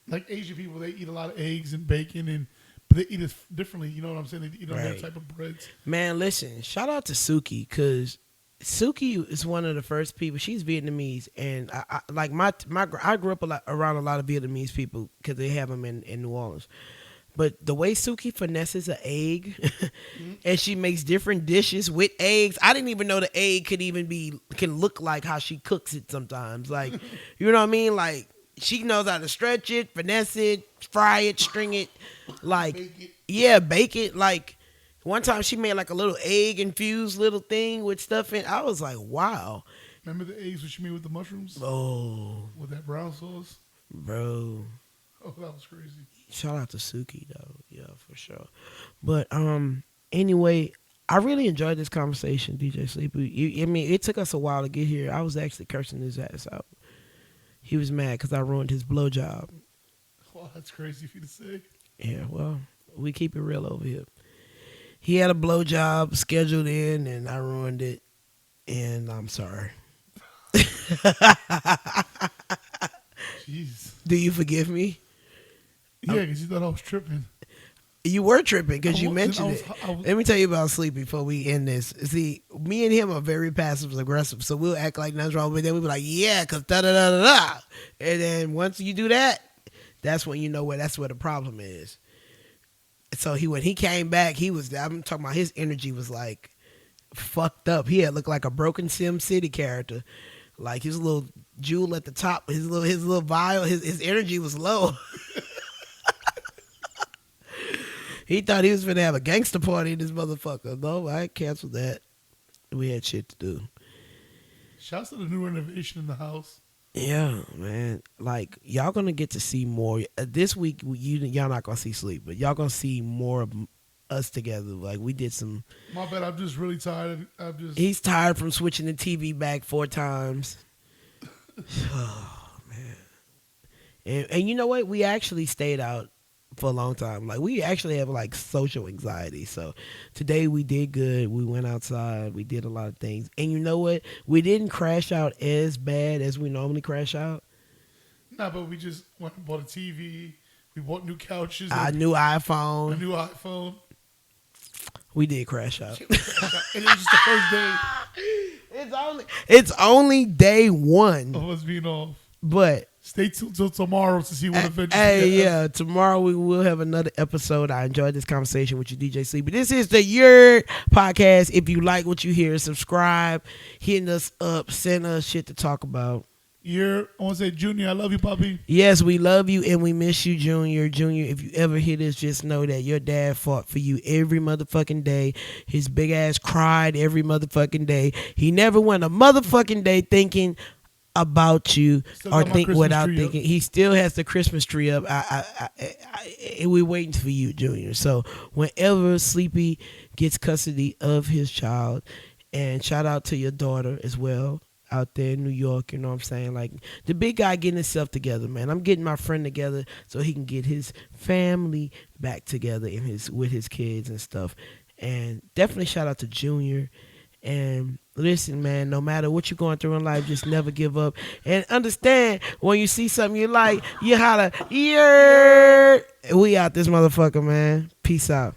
Like Asian people, they eat a lot of eggs and bacon, but they eat it differently. You know what I'm saying? They eat on their
Right.
type of breads.
Man, listen, shout out to Suki, because Suki is one of the first people. She's Vietnamese, and I like I grew up around a lot of Vietnamese people because they have them in New Orleans. But the way Suki finesses an egg, and she makes different dishes with eggs, I didn't even know the egg can look like how she cooks it sometimes. Like, you know what I mean? Like, she knows how to stretch it, finesse it, fry it, string it, like, bake it. Like, one time she made like a little egg infused little thing with stuff in. I was like, wow.
Remember the eggs which she made with the mushrooms?
Oh,
With that brown sauce?
bro.
Oh, that was crazy.
Shout out to Suki though, yeah, for sure. But anyway, I really enjoyed this conversation, DJ Sleepy. I mean, it took us a while to get here. I was actually cursing his ass out. He was mad because I ruined his blowjob.
Wow, that's crazy for you to say.
Yeah, well, we keep it real over here. He had a blowjob scheduled in, and I ruined it, and I'm sorry.
Jeez.
Do you forgive me?
Yeah, because you thought I was tripping.
You were tripping because
I
you
wasn't.
mentioned
I
it.
was-
Let me tell you about Sleep before we end this. See, me and him are very passive aggressive, so we'll act like nothing's wrong, but then we'll be like, yeah, because da da da da da. And then once you do that, that's when you know that's where the problem is. So when he came back, I'm talking about his energy was like fucked up. He had looked like a broken Sim City character. Like his little jewel at the top, his little vial, his energy was low. He thought he was gonna have a gangster party in this motherfucker. No, I canceled that. We had shit to do.
Shouts to the new renovation in the house.
Yeah, man. Like y'all gonna get to see more this week. Y'all not gonna see Sleep, but y'all gonna see more of us together. Like we did some.
My bad. I'm just really tired.
He's tired from switching the TV back 4 times. Oh man. And you know what? We actually stayed out for a long time. Like we actually have like social anxiety. So today we did good. We went outside. We did a lot of things. And you know what? We didn't crash out as bad as we normally crash out.
Nah, but we just went and bought a TV. We bought new couches.
A new
A
iPhone.
new iPhone.
We did crash out.
And it was just the first day
It's only day 1.
of us being off.
But
Stay tuned till tomorrow to see what adventures.
hey,
we have.
yeah, tomorrow we will have another episode. I enjoyed this conversation with you, DJ Sleepy. This is the Yurrrr podcast. If you like what you hear, subscribe, hitting us up, send us shit to talk about.
I want to say, Junior, I love you, puppy.
Yes, we love you and we miss you, Junior. Junior, if you ever hear this, just know that your dad fought for you every motherfucking day. His big ass cried every motherfucking day. He never went a motherfucking day thinking about you
Still
or
got my
think
Christmas
without
tree up.
thinking. He still has the Christmas tree up. We're waiting for you, Junior. So whenever Sleepy gets custody of his child, and shout out to your daughter as well out there in New York, you know what I'm saying? Like the big guy getting himself together, man. I'm getting my friend together so he can get his family back together with his kids and stuff. And definitely shout out to Junior. And listen, man, no matter what you're going through in life, just never give up. And understand when you see something you like, you holler, Yurrrr. We out this motherfucker, man. Peace out.